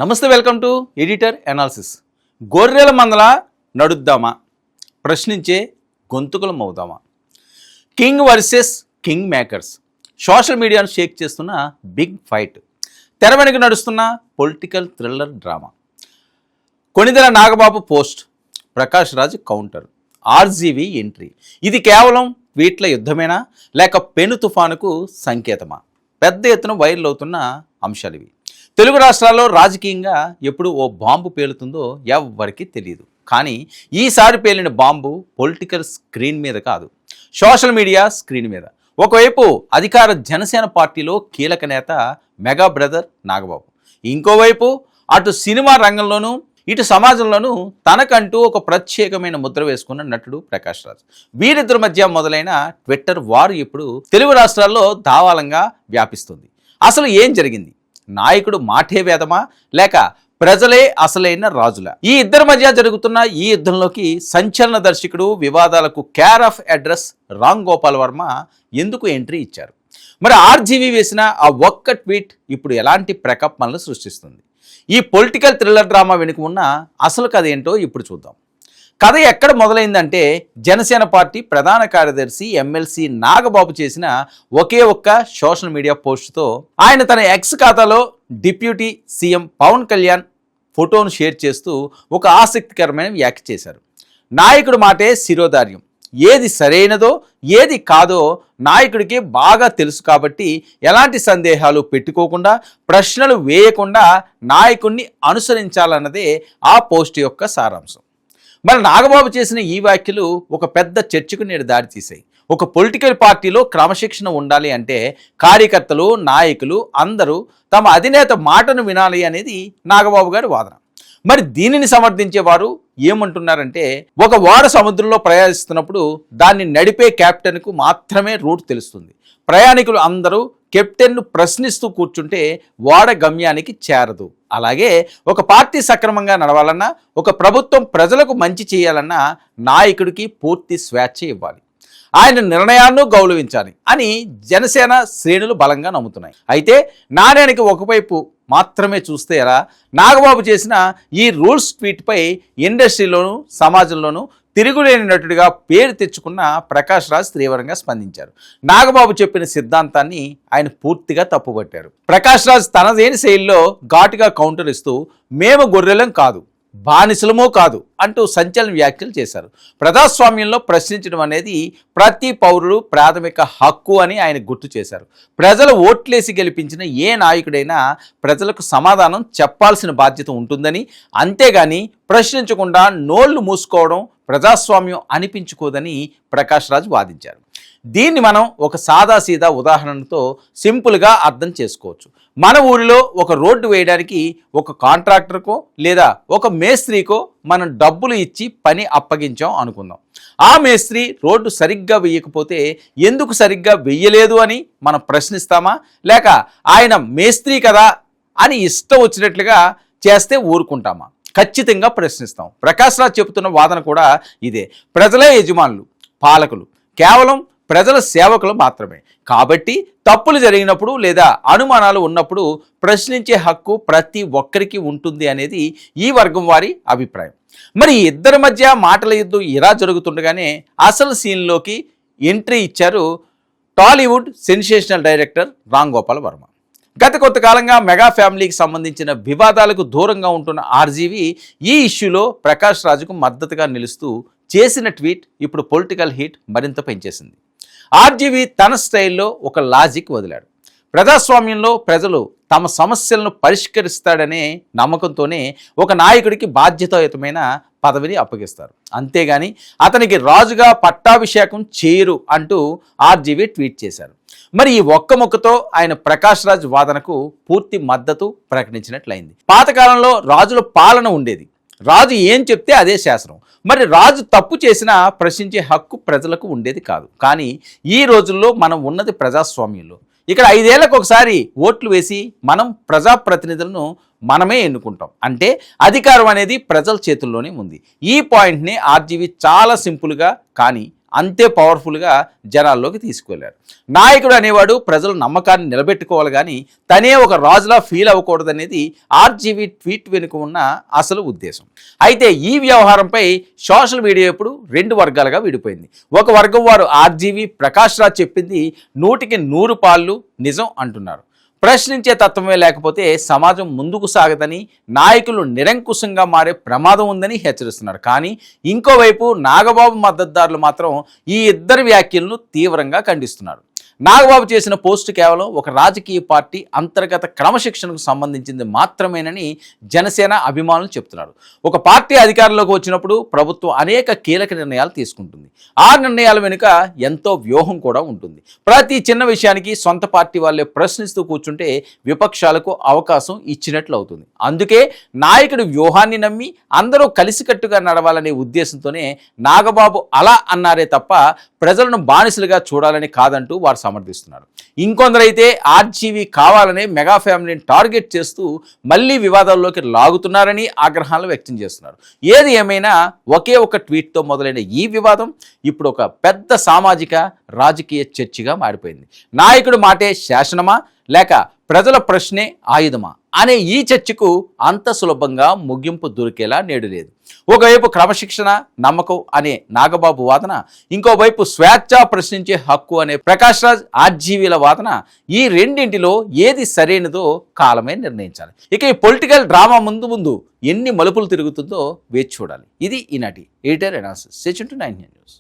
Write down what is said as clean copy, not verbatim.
నమస్తే, welcome to editor analysis. గొర్రెల మందల నడుద్దామా, ప్రశ్నించే గొంతుకులం అవుదామా? King versus king makers. Social మీడియాను షేక్ చేస్తున్న బిగ్ ఫైట్. తెర వెనుక నడుస్తున్న political thriller drama. Konidela Nagababu post, Prakash Raj counter, RGV entry. ఇది కేవలం ట్వీట్ల యుద్ధమేనా, లేక పెను తుఫానుకు సంకేతమా? పెద్ద ఎత్తున వైరల్ అవుతున్న అంశాలు ఇవి. తెలుగు రాష్ట్రాల్లో రాజకీయంగా ఎప్పుడు ఓ బాంబు పేలుతుందో ఎవ్వరికీ తెలియదు. కానీ ఈసారి పేలిన బాంబు పొలిటికల్ స్క్రీన్ మీద కాదు, సోషల్ మీడియా స్క్రీన్ మీద. ఒకవైపు అధికార జనసేన పార్టీలో కీలక నేత మెగా బ్రదర్ నాగబాబు, ఇంకోవైపు అటు సినిమా రంగంలోనూ ఇటు సమాజంలోనూ తనకంటూ ఒక ప్రత్యేకమైన ముద్ర వేసుకున్న నటుడు ప్రకాష్ రాజ్. వీరిద్దరి మధ్య మొదలైన ట్విట్టర్ వారు ఇప్పుడు తెలుగు రాష్ట్రాల్లో దావాలంగా వ్యాపిస్తుంది. అసలు ఏం జరిగింది? నాయకుడు మాటే వేదమా, లేక ప్రజలే అసలైన రాజులా? ఈ ఇద్దరి మధ్య జరుగుతున్న ఈ యుద్ధంలోకి సంచలన దర్శకుడు, వివాదాలకు care of address Ram Gopal Varma ఎందుకు ఎంట్రీ ఇచ్చారు? మరి ఆర్జీవీ వేసిన ఆ ఒక్క ట్వీట్ ఇప్పుడు ఎలాంటి ప్రకంపనలు సృష్టిస్తుంది? ఈ పొలిటికల్ థ్రిల్లర్ డ్రామా వెనుక ఉన్న అసలు కథ ఏంటో ఇప్పుడు చూద్దాం. కథ ఎక్కడ మొదలైందంటే, జనసేన పార్టీ ప్రధాన కార్యదర్శి ఎమ్మెల్సీ నాగబాబు చేసిన ఒకే ఒక్క సోషల్ మీడియా పోస్టుతో ఆయన తన ఎక్స్ ఖాతాలో డిప్యూటీ సీఎం పవన్ కళ్యాణ్ ఫోటోను షేర్ చేస్తూ ఒక ఆసక్తికరమైన వ్యాఖ్య చేశారు. నాయకుడి మాటే శిరోధార్యం, ఏది సరైనదో ఏది కాదో నాయకుడికి బాగా తెలుసు కాబట్టి ఎలాంటి సందేహాలు పెట్టుకోకుండా, ప్రశ్నలు వేయకుండా నాయకుడిని అనుసరించాలన్నదే ఆ పోస్ట్ యొక్క సారాంశం. మరి నాగబాబు చేసిన ఈ వ్యాఖ్యలు ఒక పెద్ద చర్చకు నేడు దారితీశాయి. ఒక పొలిటికల్ పార్టీలో క్రమశిక్షణ ఉండాలి అంటే కార్యకర్తలు, నాయకులు అందరూ తమ అధినేత మాటను వినాలి అనేది నాగబాబు గారి వాదన. మరి దీనిని సమర్థించేవారు ఏమంటున్నారంటే, ఒక ఓడ సముద్రంలో ప్రయాణిస్తున్నప్పుడు దాన్ని నడిపే కెప్టెన్కు మాత్రమే రూట్ తెలుస్తుంది. ప్రయాణికులు అందరూ కెప్టెన్ను ప్రశ్నిస్తూ కూర్చుంటే ఓడ గమ్యానికి చేరదు. అలాగే ఒక పార్టీ సక్రమంగా నడవాలన్నా, ఒక ప్రభుత్వం ప్రజలకు మంచి చేయాలన్నా నాయకుడికి పూర్తి స్వేచ్ఛ ఇవ్వాలి, ఆయన నిర్ణయాలను గౌరవించాలి అని జనసేన శ్రేణులు బలంగా నమ్ముతున్నాయి. అయితే నాణ్యానికి ఒకవైపు మాత్రమే చూస్తే ఎలా? నాగబాబు చేసిన ఈ రూల్స్ ట్వీట్పై ఇండస్ట్రీలోనూ సమాజంలోనూ తిరుగులేని నటుడిగా పేరు తెచ్చుకున్న ప్రకాష్ రాజ్ తీవ్రంగా స్పందించారు. నాగబాబు చెప్పిన సిద్ధాంతాన్ని ఆయన పూర్తిగా తప్పుపట్టారు. ప్రకాష్ రాజ్ తనదేని శైలిలో ఘాటుగా కౌంటర్ ఇస్తూ, మేము గొర్రెలం కాదు, బానిసలమూ కాదు అంటూ సంచలన వ్యాఖ్యలు చేశారు. ప్రజాస్వామ్యంలో ప్రశ్నించడం అనేది ప్రతి పౌరుడు ప్రాథమిక హక్కు అని ఆయన గుర్తు చేశారు. ప్రజలు ఓట్లేసి గెలిపించిన ఏ నాయకుడైనా ప్రజలకు సమాధానం చెప్పాల్సిన బాధ్యత ఉంటుందని, అంతేగాని ప్రశ్నించకుండా నోళ్లు మూసుకోవడం ప్రజాస్వామ్యం అనిపించుకోదని ప్రకాష్ రాజ్ వాదించారు. దీన్ని మనం ఒక సాదాసీదా ఉదాహరణతో సింపుల్గా అర్థం చేసుకోవచ్చు. మన ఊరిలో ఒక రోడ్డు వేయడానికి ఒక కాంట్రాక్టర్కో లేదా ఒక మేస్త్రీకో మనం డబ్బులు ఇచ్చి పని అప్పగించాం అనుకుందాం. ఆ మేస్త్రి రోడ్డు సరిగ్గా వేయకపోతే ఎందుకు సరిగ్గా వేయలేదు అని మనం ప్రశ్నిస్తామా, లేక ఆయన మేస్త్రీ కదా అని ఇష్టం వచ్చినట్లుగా చేస్తే ఊరుకుంటామా? ఖచ్చితంగా ప్రశ్నిస్తాం. ప్రకాష్ రాజ్ చెబుతున్న వాదన కూడా ఇదే. ప్రజలే యజమానులు, పాలకులు కేవలం ప్రజల సేవకులు మాత్రమే. కాబట్టి తప్పులు జరిగినప్పుడు లేదా అనుమానాలు ఉన్నప్పుడు ప్రశ్నించే హక్కు ప్రతి ఒక్కరికి ఉంటుంది అనేది ఈ వర్గం వారి అభిప్రాయం. మరి ఇద్దరి మధ్య మాటల యుద్ధం ఇలా జరుగుతుండగానే అసలు సీన్లోకి ఎంట్రీ ఇచ్చారు టాలీవుడ్ సెన్సేషనల్ డైరెక్టర్ రామ్ గోపాల్ వర్మ. గత కొంతకాలంగా మెగా ఫ్యామిలీకి సంబంధించిన వివాదాలకు దూరంగా ఉంటున్న ఆర్జీవీ ఈ ఇష్యూలో ప్రకాష్ రాజుకు మద్దతుగా నిలుస్తూ చేసిన ట్వీట్ ఇప్పుడు పొలిటికల్ హీట్ మరింత పెంచేసింది. ఆర్జీవీ తన స్టైల్లో ఒక లాజిక్ వదిలాడు. ప్రజాస్వామ్యంలో ప్రజలు తమ సమస్యలను పరిష్కరిస్తాడనే నమ్మకంతోనే ఒక నాయకుడికి బాధ్యతాయుతమైన పదవిని అప్పగిస్తారు, అంతేగాని అతనికి రాజుగా పట్టాభిషేకం చేయరు అంటూ ఆర్జీవీ ట్వీట్ చేశారు. మరి ఈ ఒక్క ముక్కతో ఆయన ప్రకాష్ రాజ్ వాదనకు పూర్తి మద్దతు ప్రకటించినట్లయింది. పాతకాలంలో రాజుల పాలన ఉండేది, రాజు ఏం చెప్తే అదే శాసనం. మరి రాజు తప్పు చేసినా ప్రశ్నించే హక్కు ప్రజలకు ఉండేది కాదు. కానీ ఈ రోజుల్లో మనం ఉన్నది ప్రజాస్వామ్యంలో. ఇక్కడ 5 ఏళ్లకు ఒకసారి ఓట్లు వేసి మనం ప్రజాప్రతినిధులను మనమే ఎన్నుకుంటాం. అంటే అధికారం అనేది ప్రజల చేతుల్లోనే ఉంది. ఈ పాయింట్ని ఆర్జీవీ చాలా సింపుల్గా కానీ అంతే పవర్ఫుల్గా జనాల్లోకి తీసుకువెళ్ళారు. నాయకుడు అనేవాడు ప్రజల నమ్మకాన్ని నిలబెట్టుకోవాలి కానీ తనే ఒక రాజులా ఫీల్ అవ్వకూడదనేది ఆర్జీవీ ట్వీట్ వెనుక ఉన్న అసలు ఉద్దేశం. అయితే ఈ వ్యవహారంపై సోషల్ మీడియా ఇప్పుడు 2 వర్గాలుగా విడిపోయింది. ఒక వర్గం వారు ఆర్జీవీ ప్రకాష్ రాజ్ చెప్పింది 100కి 100 నిజం అంటున్నారు. ప్రశ్నించే తత్వమే లేకపోతే సమాజం ముందుకు సాగదని, నాయకులు నిరంకుశంగా మారే ప్రమాదం ఉందని హెచ్చరిస్తున్నారు. కానీ ఇంకోవైపు నాగబాబు మద్దతుదారులు మాత్రం ఈ ఇద్దరి వ్యాఖ్యలను తీవ్రంగా ఖండిస్తున్నారు. నాగబాబు చేసిన పోస్టు కేవలం ఒక రాజకీయ పార్టీ అంతర్గత క్రమశిక్షణకు సంబంధించింది మాత్రమేనని జనసేన అభిమానులు చెప్తున్నారు. ఒక పార్టీ అధికారంలోకి వచ్చినప్పుడు ప్రభుత్వం అనేక కీలక నిర్ణయాలు తీసుకుంటుంది. ఆ నిర్ణయాల వెనుక ఎంతో వ్యూహం కూడా ఉంటుంది. ప్రతి చిన్న విషయానికి సొంత పార్టీ వాళ్ళే ప్రశ్నిస్తూ కూర్చుంటే విపక్షాలకు అవకాశం ఇచ్చినట్లు అవుతుంది. అందుకే నాయకుడి వ్యూహాన్ని నమ్మి అందరూ కలిసికట్టుగా నడవాలనే ఉద్దేశంతోనే నాగబాబు అలా అన్నారే తప్ప ప్రజలను బానిసలుగా చూడాలని కాదంటూ వారు సమర్థిస్తున్నారు. ఇంకొందరైతే ఆర్జీవీ కావాలనే మెగా ఫ్యామిలీని టార్గెట్ చేస్తూ మళ్ళీ వివాదాల్లోకి లాగుతున్నారని ఆగ్రహాలు వ్యక్తం చేస్తున్నారు. ఏది ఏమైనా ఒకే ఒక ట్వీట్తో మొదలైన ఈ వివాదం ఇప్పుడు ఒక పెద్ద సామాజిక రాజకీయ చర్చగా మారిపోయింది. నాయకుడు మాటే శాసనమా లేక ప్రజల ప్రశ్నే ఆయుధమా అనే ఈ చర్చకు అంత సులభంగా ముగింపు దొరికేలా నేడు లేదు. ఒకవైపు క్రమశిక్షణ, నమ్మకం అనే నాగబాబు వాదన, ఇంకోవైపు స్వేచ్ఛ ప్రశ్నించే హక్కు అనే ప్రకాష్ రాజ్ ఆర్జీవీల వాదన. ఈ రెండింటిలో ఏది సరైనదో కాలమే నిర్ణయించాలి. ఇక ఈ పొలిటికల్ డ్రామా ముందు ఎన్ని మలుపులు తిరుగుతుందో వేచి చూడాలి. ఇది ఈనాటి editor analysis. Stay tuned to 9 news.